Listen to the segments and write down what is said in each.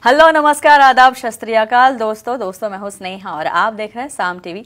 Hello, नमस्कार, आदाब, शत श्री अकाल दोस्तों मैं हूं स्नेहा और आप देख रहे हैं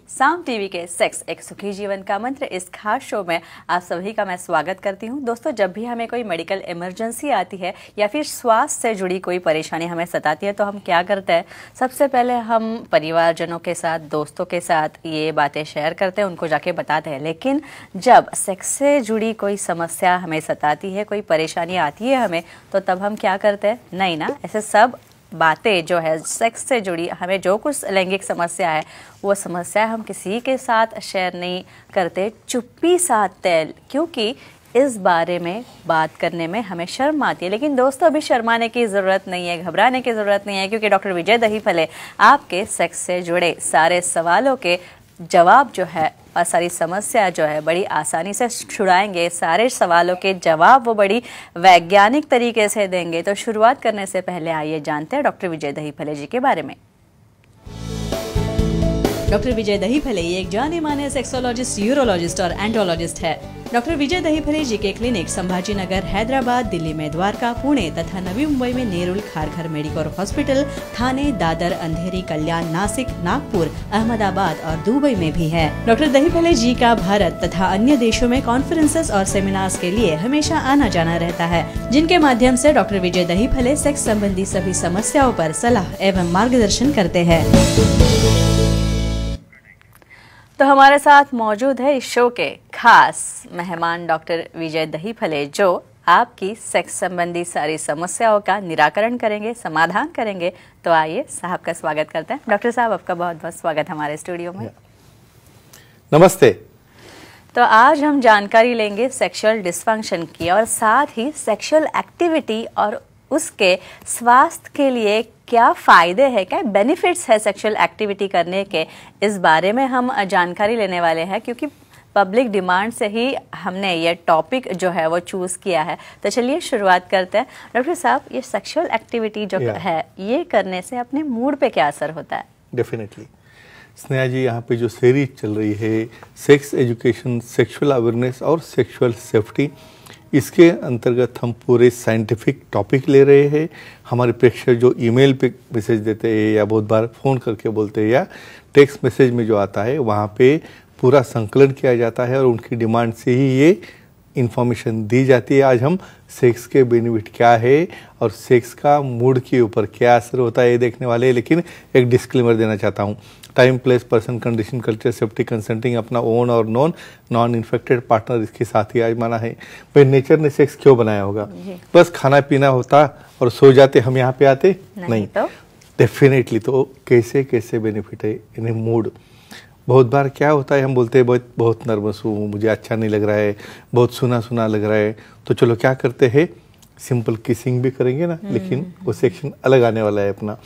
साम टीवी के सेक्स एक सुखी जीवन का मंत्र इस खास शो में आप सभी का मैं स्वागत करती हूं। दोस्तों, जब भी हमें कोई मेडिकल इमरजेंसी आती है या फिर स्वास्थ्य से जुड़ी कोई परेशानी हमें सताती है तो हम क्या करते हैं? सबसे पहले हम परिवारजनों के साथ, दोस्तों के साथ ये बातें शेयर करते हैं, उनको जाके बताते हैं। लेकिन जब सेक्स से जुड़ी कोई समस्या हमें सताती है, कोई परेशानी आती है हमें, तो तब हम क्या करते हैं? नहीं ना, ऐसे सब बातें जो है सेक्स से जुड़ी, हमें जो कुछ लैंगिक समस्या है वो समस्या हम किसी के साथ शेयर नहीं करते, चुप्पी साध तेल, क्योंकि इस बारे में बात करने में हमें शर्म आती है। लेकिन दोस्तों, अभी शर्माने की ज़रूरत नहीं है, घबराने की ज़रूरत नहीं है, क्योंकि डॉक्टर विजय दहीफले आपके सेक्स से जुड़े सारे सवालों के जवाब जो है और सारी समस्या जो है बड़ी आसानी से छुड़ाएंगे। सारे सवालों के जवाब वो बड़ी वैज्ञानिक तरीके से देंगे। तो शुरुआत करने से पहले आइए जानते हैं डॉक्टर विजय दहीफले जी के बारे में। डॉक्टर विजय दहीफले एक जाने माने सेक्सोलॉजिस्ट, यूरोलॉजिस्ट और एंडोलॉजिस्ट है। डॉक्टर विजय दहीफले जी के क्लिनिक संभाजी नगर, हैदराबाद, दिल्ली में द्वारका, पुणे तथा नवी मुंबई में नेरुल, खारघर मेडिकोर हॉस्पिटल, थाने, दादर, अंधेरी, कल्याण, नासिक, नागपुर, अहमदाबाद और दुबई में भी है। डॉक्टर दहीफले जी का भारत तथा अन्य देशों में कॉन्फ्रेंसेस और सेमिनार्स के लिए हमेशा आना जाना रहता है, जिनके माध्यम से डॉक्टर विजय दहीफले सेक्स संबंधी सभी समस्याओं पर सलाह एवं मार्गदर्शन करते हैं। तो हमारे साथ मौजूद है इस शो के खास मेहमान डॉक्टर विजय दहीफले, जो आपकी सेक्स संबंधी सारी समस्याओं का निराकरण करेंगे, समाधान करेंगे। तो आइए साहब का स्वागत करते हैं। डॉक्टर साहब, आपका बहुत बहुत स्वागत हमारे स्टूडियो में। नमस्ते। तो आज हम जानकारी लेंगे सेक्सुअल डिसफंक्शन की और साथ ही सेक्सुअल एक्टिविटी और उसके स्वास्थ्य के लिए क्या फ़ायदे हैं, क्या बेनिफिट्स है सेक्सुअल एक्टिविटी करने के, इस बारे में हम जानकारी लेने वाले हैं, क्योंकि पब्लिक डिमांड से ही हमने ये टॉपिक जो है वो चूज़ किया है। तो चलिए शुरुआत करते हैं। डॉक्टर साहब, ये सेक्सुअल एक्टिविटी जो है ये करने से अपने मूड पे क्या असर होता है? डेफिनेटली स्नेहा जी, यहाँ पे जो सीरीज चल रही है सेक्स एजुकेशन, सेक्सुअल अवेयरनेस और सेक्सुअल सेफ्टी, इसके अंतर्गत हम पूरे साइंटिफिक टॉपिक ले रहे हैं। हमारे प्रेक्षक जो ईमेल पे मैसेज देते हैं या बहुत बार फ़ोन करके बोलते हैं या टेक्स्ट मैसेज में जो आता है, वहाँ पे पूरा संकलन किया जाता है और उनकी डिमांड से ही ये इन्फॉर्मेशन दी जाती है। आज हम सेक्स के बेनिफिट क्या है और सेक्स का मूड के ऊपर क्या असर होता है ये देखने वाले हैं। लेकिन एक डिस्क्लेमर देना चाहता हूँ, time, place, person, condition, culture, safety, consenting, अपना ओन और नॉन इन्फेक्टेड पार्टनर इसके साथ ही आजमाना है। भाई, नेचर ने सेक्स क्यों बनाया होगा? बस खाना पीना होता और सो जाते, हम यहाँ पे आते नहीं। तो डेफिनेटली तो कैसे कैसे बेनिफिट है इन्हें। मूड, बहुत बार क्या होता है, हम बोलते हैं बहुत नर्वस हूँ, मुझे अच्छा नहीं लग रहा है, बहुत सुना सुना लग रहा है, तो चलो क्या करते हैं, सिंपल किसिंग भी करेंगे ना, लेकिन वो सेक्शन अलग आने वाला है अपना।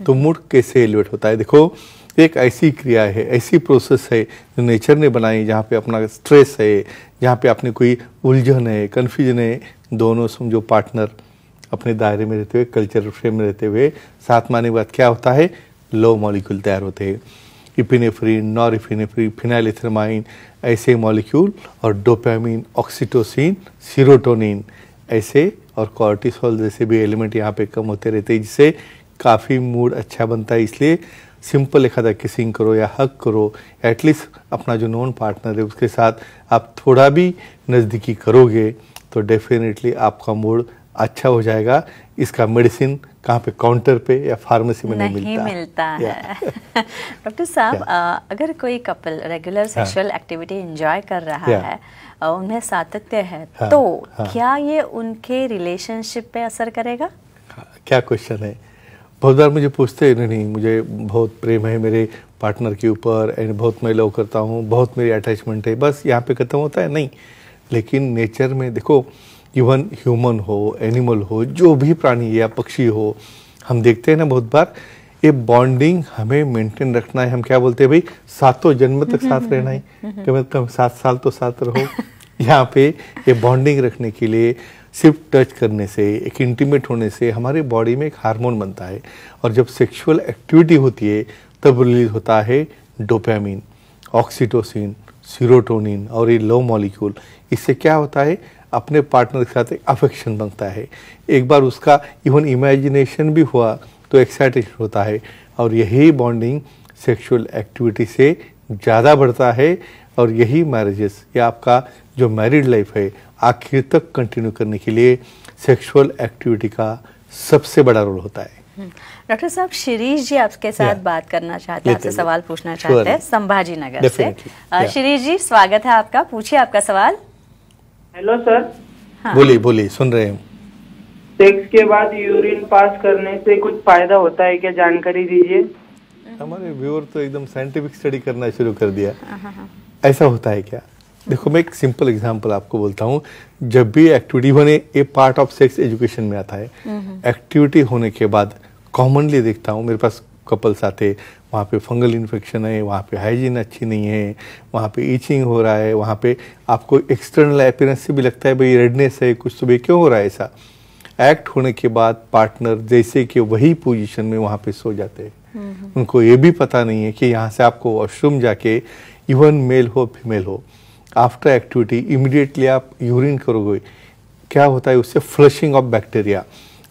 तो मूड कैसे एलिवेट होता है? देखो, एक ऐसी क्रिया है, ऐसी प्रोसेस है जो नेचर ने बनाई, जहाँ पे अपना स्ट्रेस है, जहाँ पे आपने कोई उलझन है, कन्फ्यूजन है, दोनों समझो पार्टनर अपने दायरे में रहते हुए, कल्चर फ्रेम में रहते हुए साथ में आने के बाद क्या होता है, लो मॉलिक्यूल तैयार होते हैं। इपिनेफ्रिन, नॉरइपिनेफ्रिन, फिनाइलेथ्रामाइन, ऐसे मॉलिक्यूल, और डोपामिन, ऑक्सीटोसिन, सीरोटोनिन ऐसे, और कॉर्टिसोल जैसे भी एलिमेंट यहाँ पे कम होते रहते हैं, जिससे काफ़ी मूड अच्छा बनता है। इसलिए सिंपल एक आधा किसिंग करो या हग करो, एटलीस्ट अपना जो नॉन पार्टनर है उसके साथ आप थोड़ा भी नज़दीकी करोगे तो डेफिनेटली आपका मूड अच्छा हो जाएगा। इसका मेडिसिन कहाँ पे, काउंटर पे या फार्मेसी में नहीं मिलता है। डॉक्टर साहब, अगर कोई couple regular sexual activity enjoy कर रहा है, उनमें सातत्य है, तो क्या ये उनके रिलेशनशिप पे असर करेगा? क्या क्वेश्चन है। बहुत बार मुझे पूछते हैं, नहीं मुझे बहुत प्रेम है मेरे पार्टनर के ऊपर, एंड बहुत मैं लव करता हूँ, बहुत मेरी अटैचमेंट है, बस यहाँ पे खत्म होता है? नहीं। लेकिन नेचर में देखो, इवन ह्यूमन हो, एनिमल हो, जो भी प्राणी या पक्षी हो, हम देखते हैं ना बहुत बार, ये बॉन्डिंग हमें मेंटेन रखना है। हम क्या बोलते हैं, भाई सातों जन्म तक साथ रहना है, कम से कम 7 साल तो साथ रहो। यहाँ पे ये बॉन्डिंग रखने के लिए सिर्फ टच करने से, एक इंटीमेट होने से हमारे बॉडी में एक हार्मोन बनता है, और जब सेक्सुअल एक्टिविटी होती है तब रिलीज होता है डोपामिन, ऑक्सीटोसिन, सीरोटोनिन और ये लो मॉलिक्यूल। इससे क्या होता है, अपने पार्टनर के साथ एक अफेक्शन बनता है। एक बार उसका इवन इमेजिनेशन भी हुआ तो एक्साइटेशन होता है और यही बॉन्डिंग सेक्सुअल एक्टिविटी से ज़्यादा बढ़ता है और यही मैरिजेस या आपका जो मैरिड लाइफ है आखिर तक कंटिन्यू करने के लिए सेक्सुअल एक्टिविटी का सबसे बड़ा रोल होता है। डॉक्टर साहब, शिरीष जी आपके साथ बात करना चाहते हैं, आपसे सवाल पूछना चाहते हैं संभाजी नगर से। शिरीष जी, स्वागत है आपका, पूछिए आपका सवाल। Hello sir. हाँ। बोलिए सुन रहे हैं। सेक्स के बाद यूरिन पास करने से कुछ फायदा होता है क्या, जानकारी दीजिए। हमारे व्यूअर तो एकदम साइंटिफिक स्टडी करना शुरू कर दिया। ऐसा होता है क्या? देखो, मैं एक सिंपल एग्जांपल आपको बोलता हूँ। जब भी एक्टिविटी होने, ये पार्ट ऑफ सेक्स एजुकेशन में आता है। एक्टिविटी होने के बाद कॉमनली देखता हूँ, मेरे पास कपल्स आते, वहाँ पे फंगल इन्फेक्शन है, वहाँ पे हाइजीन अच्छी नहीं है, वहाँ पे ईचिंग हो रहा है, वहाँ पे आपको एक्सटर्नल अपीयरेंस से भी लगता है भाई रेडनेस है, कुछ तो भाई क्यों हो रहा है ऐसा। एक्ट होने के बाद पार्टनर जैसे कि वही पोजीशन में वहाँ पे सो जाते हैं। उनको ये भी पता नहीं है कि यहाँ से आपको वॉशरूम जाके, इवन मेल हो फीमेल हो, आफ्टर एक्टिविटी इमीडिएटली आप यूरिन करोगे, क्या होता है उससे फ्लशिंग ऑफ बैक्टीरिया,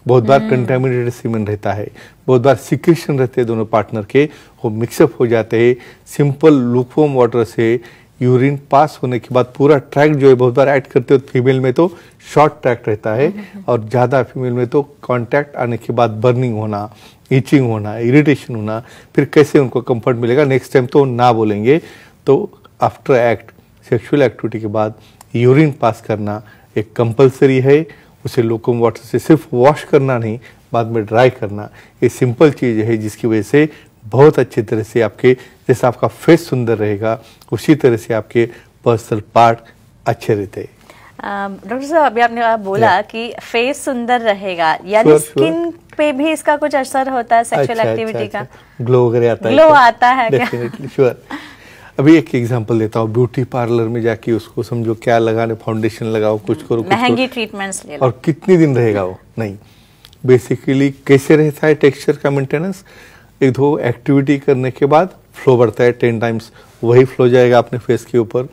बहुत बार कंटेमिनेटेड सीमेन रहता है, बहुत बार सिक्रेशन रहते हैं दोनों पार्टनर के, वो मिक्सअप हो जाते हैं। सिंपल लूकवॉर्म वाटर से यूरिन पास होने के बाद पूरा ट्रैक्ट जो है, बहुत बार ऐड करते हो फीमेल में तो शॉर्ट ट्रैक्ट रहता है और ज़्यादा फीमेल में तो कांटेक्ट आने के बाद बर्निंग होना, ईचिंग होना, इरिटेशन होना, फिर कैसे उनको कंफर्ट मिलेगा, नेक्स्ट टाइम तो ना बोलेंगे। तो आफ्टर एक्ट सेक्सुअल एक्टिविटी के बाद यूरिन पास करना एक कंपलसरी है। उसे लूकवॉर्म वाटर से सिर्फ वॉश करना नहीं, बाद में ड्राई करना, ये सिंपल चीज़ है जिसकी वजह से बहुत अच्छी तरह से आपके, जैसा आपका फेस सुंदर रहेगा उसी तरह से आपके पर्सनल पार्ट अच्छे रहते हैं। डॉक्टर साहब, अभी आपने बोला कि फेस सुंदर रहेगा, यानी स्किन पे भी इसका कुछ असर होता है सेक्सुअल एक्टिविटी का? ग्लो वगैरह आता है? ग्लो आता है क्या? Definitely, sure. अभी एक एग्जांपल देता हूँ। ब्यूटी पार्लर में जाके उसको समझो क्या लगाने, फाउंडेशन लगाओ, कुछ करो, महंगी ट्रीटमेंट्स ले लो, और कितनी दिन रहेगा वो? नहीं, बेसिकली कैसे रहता है टेक्सचर का मेंटेनेंस। एक दो एक्टिविटी करने के बाद फ्लो बढ़ता है 10 टाइम्स, वही फ्लो जाएगा अपने फेस के ऊपर,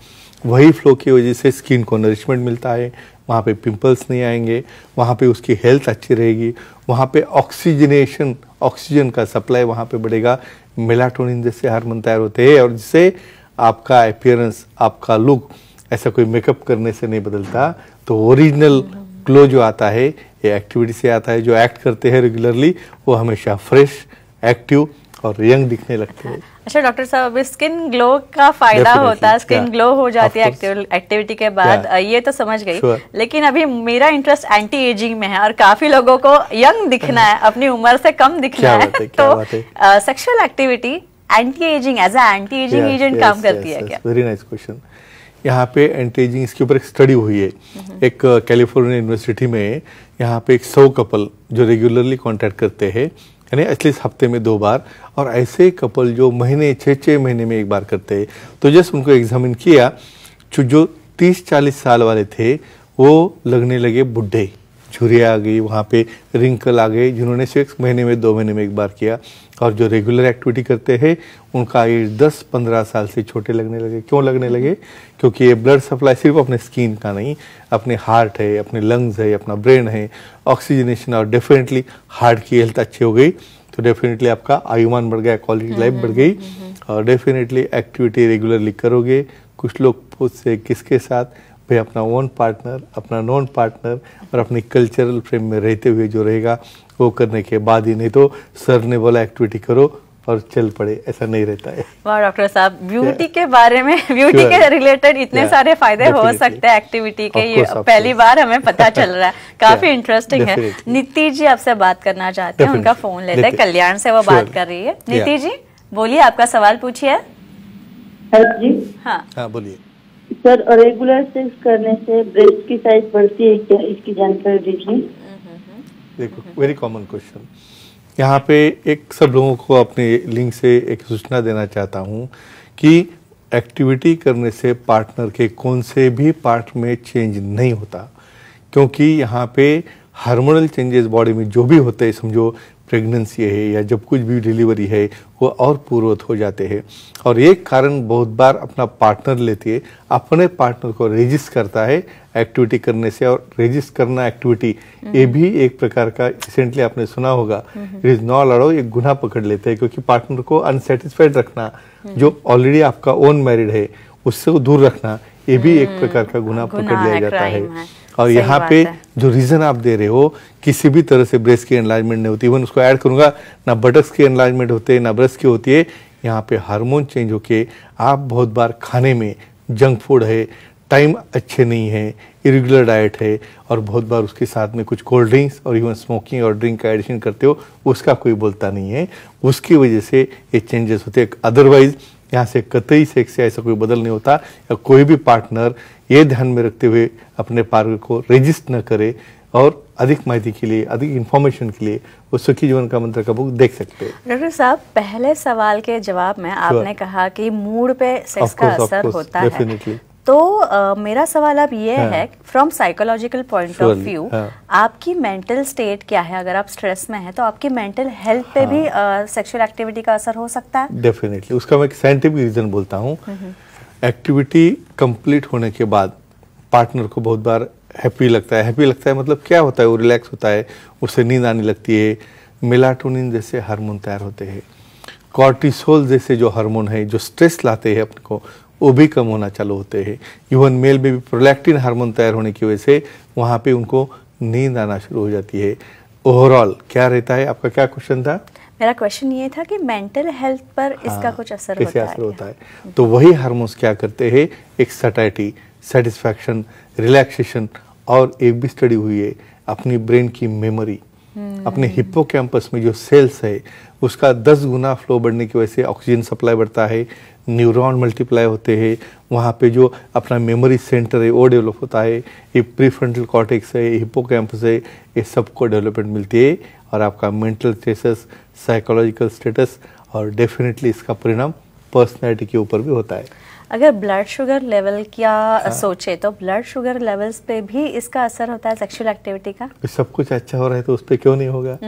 वही फ्लो की वजह से स्किन को नरिशमेंट मिलता है, वहाँ पे पिंपल्स नहीं आएंगे, वहाँ पे उसकी हेल्थ अच्छी रहेगी, वहाँ पे ऑक्सीजनेशन, ऑक्सीजन का सप्लाई वहाँ पे बढ़ेगा, मेलाटोनिन जैसे हार्मोन तैयार होते हैं और जिससे आपका अपीयरेंस, आपका लुक ऐसा कोई मेकअप करने से नहीं बदलता। तो ओरिजिनल ग्लो जो आता है ये एक्टिविटी से आता है। जो एक्ट करते हैं रेगुलरली वो हमेशा फ्रेश, एक्टिव और यंग दिखने लगते हैं। अच्छा डॉक्टर साहब, स्किन ग्लो का फायदा होता है, स्किन ग्लो हो जाती है एक्टिविटी के बाद, ये तो समझ गई। लेकिन अभी मेरा इंटरेस्ट एंटी एजिंग में है और काफी लोगों को यंग दिखना है, अपनी उम्र से कम दिखना है, तो sexual activity anti aging as anti aging agent काम करती है क्या? Very nice question. यहाँ पे एंटी एजिंग, इसके ऊपर एक स्टडी हुई है एक कैलिफोर्निया यूनिवर्सिटी में। यहाँ पे 100 कपल जो रेगुलरली कॉन्टैक्ट करते हैं, यानी एटलीस्ट हफ्ते में 2 बार, और ऐसे कपल जो महीने 6-6 महीने में 1 बार करते हैं, तो जस्ट उनको एग्जामिन किया। जो 30-40 साल वाले थे वो लगने लगे बुढ़े, झुर्रियाँ आ गई, वहाँ पे रिंकल आ गए, जिन्होंने सेक्स महीने में 2 महीने में 1 बार किया। और जो रेगुलर एक्टिविटी करते हैं उनका एज 10-15 साल से छोटे लगने लगे। क्यों लगने लगे? क्योंकि ये ब्लड सप्लाई सिर्फ अपने स्किन का नहीं, अपने हार्ट है, अपने लंग्स है, अपना ब्रेन है, ऑक्सीजनेशन, और डेफिनेटली हार्ट की हेल्थ अच्छी हो गई तो डेफिनेटली आपका आयुमान बढ़ गया, क्वालिटी लाइफ बढ़ गई। और डेफिनेटली एक्टिविटी रेगुलरली करोगे। कुछ लोग पूछते किसके साथ, भाई अपना ओन पार्टनर, अपना नॉन पार्टनर और अपनी कल्चरल फ्रेम में रहते हुए जो रहेगा वो करने के बाद ही, नहीं तो सर ने बोला एक्टिविटी करो और चल पड़े, ऐसा नहीं रहता है। वाह डॉक्टर साहब, ब्यूटी के बारे में, ब्यूटी के रिलेटेड इतने सारे फायदे हो सकते हैं एक्टिविटी के, ये पहली बार हमें पता चल रहा है, काफी इंटरेस्टिंग है। नीति जी आपसे बात करना चाहते हैं, उनका फोन लेते हैं, कल्याण से वो बात कर रही है। नीति जी बोलिए, आपका सवाल पूछिए। हाँ बोलिए सर। रेगुलर सेक्स करने से ब्रेस्ट की साइज बढ़ती है क्या, इसकी जानकारी दीजिए। देखो, वेरी कॉमन क्वेश्चन। यहाँ पे एक सब लोगों को अपने लिंक से एक सूचना देना चाहता हूँ कि एक्टिविटी करने से पार्टनर के कौन से भी पार्ट में चेंज नहीं होता, क्योंकि यहाँ पे हार्मोनल चेंजेस बॉडी में जो भी होते हैं, समझो प्रेगनेंसी है या जब कुछ भी डिलीवरी है वो और पूर्ववत हो जाते हैं। और एक कारण बहुत बार अपना पार्टनर लेती है, अपने पार्टनर को रेजिस्ट करता है एक्टिविटी करने से। और रेजिस्ट करना एक्टिविटी ये भी एक प्रकार का, रिसेंटली आपने सुना होगा, इट इज नॉट अलाउड, एक गुनाह पकड़ लेते हैं, क्योंकि पार्टनर को अनसेटिस्फाइड रखना, जो ऑलरेडी आपका ओन मैरिड है उससे दूर रखना, ये भी एक प्रकार का गुनाह पकड़ लिया जाता है। और यहाँ पे जो रीजन आप दे रहे हो, किसी भी तरह से ब्रेस्ट की एनलार्जमेंट नहीं होती, इवन उसको ऐड करूंगा, ना बटक्स की एनलार्जमेंट होते हैं ना ब्रेस्ट की होती है। यहाँ पे हार्मोन चेंज होके आप बहुत बार खाने में जंक फूड है, टाइम अच्छे नहीं है, इरेगुलर डाइट है, और बहुत बार उसके साथ में कुछ कोल्ड ड्रिंक्स और इवन स्मोकिंग और ड्रिंक का एडिशन करते हो, उसका कोई बोलता नहीं है, उसकी वजह से ये चेंजेस होते हैं। अदरवाइज यहाँ से कतई सेक्स से ऐसा कोई बदल नहीं होता। या कोई भी पार्टनर ये ध्यान में रखते हुए अपने पार्टनर को रजिस्ट न करे। और अधिक माहिती के लिए, अधिक इन्फॉर्मेशन के लिए वो सुखी जीवन का मंत्र का बुक देख सकते हैं। डॉक्टर साहब, पहले सवाल के जवाब में आपने कहा कि मूड पे सेक्स का असर होता है, तो मेरा सवाल अब ये है, from psychological point of view आपकी मेंटल स्टेट क्या है? अगर आप स्ट्रेस में हैं तो आपकी मेंटल हेल्थ पे भी सेक्सुअल एक्टिविटी का असर हो सकता है? डेफिनेटली। उसका मैं एक साइंटिफिक रीजन बोलता हूँ। एक्टिविटी कंप्लीट होने के बाद पार्टनर को बहुत बार हैप्पी लगता है मतलब क्या होता है, वो रिलैक्स होता है, उसे नींद आने लगती है, मेलाटोनिन जैसे हार्मोन तैयार होते हैं, कॉर्टिसोल जैसे जो हार्मोन है जो स्ट्रेस लाते हैं अपने को, वो भी कम होना चालू होते हैं। इवन मेल में भी प्रोलैक्टिन हार्मोन तैयार होने की वजह से वहाँ पे उनको नींद आना शुरू हो जाती है। ओवरऑल क्या रहता है? आपका क्या क्वेश्चन था? मेरा क्वेश्चन ये था कि मेंटल हेल्थ पर इसका कुछ असर होता है? तो वही हार्मोन्स क्या करते हैं, एक सटाइटी, सेटिस्फैक्शन, रिलैक्सेशन। और एक भी स्टडी हुई है, अपनी ब्रेन की मेमोरी, अपने हिप्पोकैम्पस में जो सेल्स है उसका 10 गुना फ्लो बढ़ने की वजह से ऑक्सीजन सप्लाई बढ़ता है, न्यूरॉन मल्टीप्लाई होते हैं, वहाँ पे जो अपना मेमोरी सेंटर है वो डेवलप होता है, ये प्रीफ्रंटल कॉर्टेक्स है, हिप्पोकैम्पस है, ये सबको डेवलपमेंट मिलती है। और आपका मेंटल स्टेटस, साइकोलॉजिकल स्टेटस, और डेफिनेटली इसका परिणाम पर्सनैलिटी के ऊपर भी होता है। अगर ब्लड शुगर लेवल क्या सोचे तो ब्लड शुगर लेवल्स पे भी इसका असर होता है सेक्सुअल एक्टिविटी का? सब कुछ अच्छा हो रहा है तो उस पर क्यों नहीं होगा?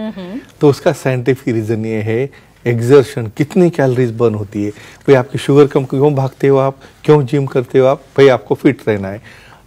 तो उसका साइंटिफिक रीजन ये है, एक्सर्शन, कितनी कैलोरीज बर्न होती है। भाई आपकी शुगर कम, क्यों भागते हो आप, क्यों जिम करते हो आप? भाई आपको फिट रहना है।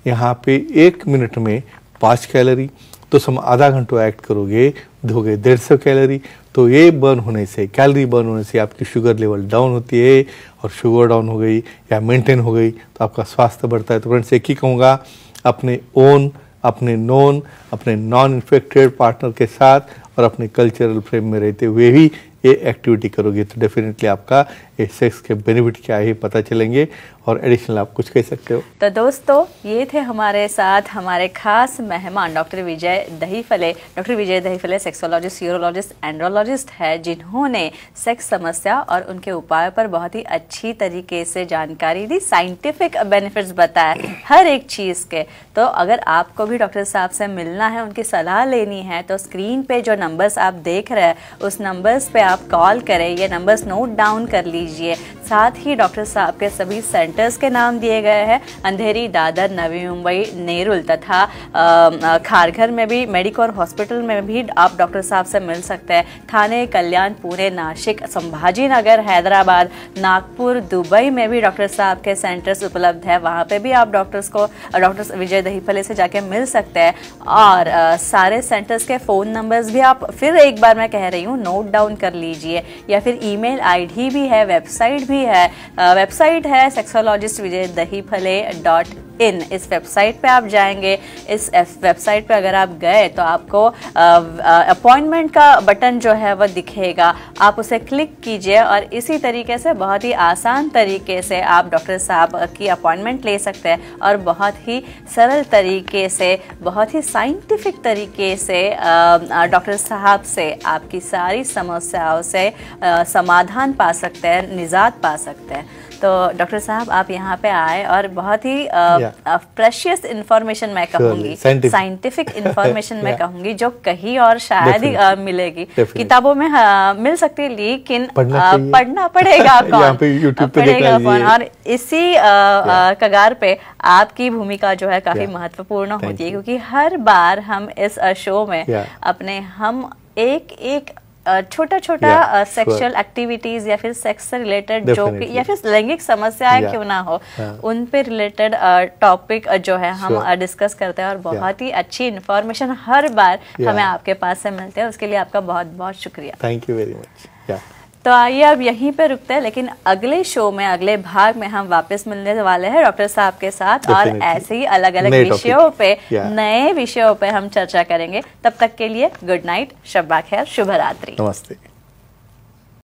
यहाँ पे 1 मिनट में 5 कैलोरी, तो सम आधा घंटा एक्ट करोगे हो गए 150 कैलोरी। तो ये बर्न होने से, कैलोरी बर्न होने से आपकी शुगर लेवल डाउन होती है, और शुगर डाउन हो गई या मेंटेन हो गई तो आपका स्वास्थ्य बढ़ता है। तो फ्रेंड्स एक ही कहूँगा, अपने ओन, अपने नॉन, अपने नॉन इन्फेक्टेड पार्टनर के साथ और अपने कल्चरल फ्रेम में रहते हुए भी ये एक्टिविटी करोगे तो डेफिनेटली आपका ये सेक्स के बेनिफिट क्या है पता चलेंगे। और एडिशनल आप कुछ कह सकते हो? तो दोस्तों, ये थे हमारे साथ हमारे खास मेहमान डॉक्टर विजय दहीफले। डॉक्टर विजय दहीफले सेक्सोलॉजिस्ट, यूरोलॉजिस्ट, एंड्रोलॉजिस्ट है, जिन्होंने सेक्स समस्या और उनके उपायों पर बहुत ही अच्छी तरीके से जानकारी दी, साइंटिफिक बेनिफिट्स बताए हर एक चीज़ के। तो अगर आपको भी डॉक्टर साहब से मिलना है, उनकी सलाह लेनी है, तो स्क्रीन पे जो नंबर्स आप देख रहे हैं उस नंबर्स पे आप कॉल करें, ये नंबर्स नोट डाउन कर लीजिए। साथ ही डॉक्टर साहब के सभी सेंटर्स के नाम दिए गए हैं, अंधेरी, दादर, नवी मुंबई, नेरुल तथा खारघर में भी, मेडिकोर हॉस्पिटल में भी आप डॉक्टर साहब से मिल सकते हैं। थाने, कल्याण, पुणे, नासिक, संभाजी नगर, हैदराबाद, नागपुर, दुबई में भी डॉक्टर साहब के सेंटर्स उपलब्ध है, वहाँ पे भी आप डॉक्टर विजय दहीफले से जाके मिल सकते हैं। और सारे सेंटर्स के फ़ोन नंबर्स भी आप फिर एक बार मैं कह रही हूँ नोट डाउन कर लीजिए, या फिर ईमेल आईडी भी है, वेबसाइट भी है। वेबसाइट है sexologistvijaydahifale.in। इस वेबसाइट पे आप जाएंगे, इस वेबसाइट पे अगर आप गए तो आपको अपॉइंटमेंट का बटन जो है वह दिखेगा, आप उसे क्लिक कीजिए और इसी तरीके से बहुत ही आसान तरीके से आप डॉक्टर साहब की अपॉइंटमेंट ले सकते हैं और बहुत ही सरल तरीके से, बहुत ही साइंटिफिक तरीके से डॉक्टर साहब से आपकी सारी समस्याओं से समाधान पा सकते हैं, निजात पा सकते हैं। तो डॉक्टर साहब आप यहाँ पे आए और बहुत ही प्रेशियस इंफॉर्मेशन मैं कहूँगी, साइंटिफिक इंफॉर्मेशन मैं कहूँगी, जो कहीं और शायद ही मिलेगी। किताबों में मिल सकती है, लेकिन पढ़ना पड़ेगा कौन, पढ़ेगा कौन। और इसी कगार पे आपकी भूमिका जो है काफी महत्वपूर्ण होती है, क्योंकि हर बार हम इस शो में अपने हम एक छोटा छोटा सेक्सुअल एक्टिविटीज या फिर सेक्स से रिलेटेड जो या फिर लैंगिक समस्याएं क्यों ना हो, उन पे रिलेटेड टॉपिक जो है हम डिस्कस करते हैं और बहुत ही अच्छी इंफॉर्मेशन हर बार हमें आपके पास से मिलते हैं। उसके लिए आपका बहुत बहुत शुक्रिया। Thank you very much. तो आइए अब यहीं पे रुकते हैं, लेकिन अगले शो में अगले भाग में हम वापस मिलने वाले हैं डॉक्टर साहब के साथ और ऐसे ही अलग अलग विषयों पे नए विषयों पे हम चर्चा करेंगे। तब तक के लिए गुड नाइट, शब्बा खैर, शुभ रात्रि, नमस्ते।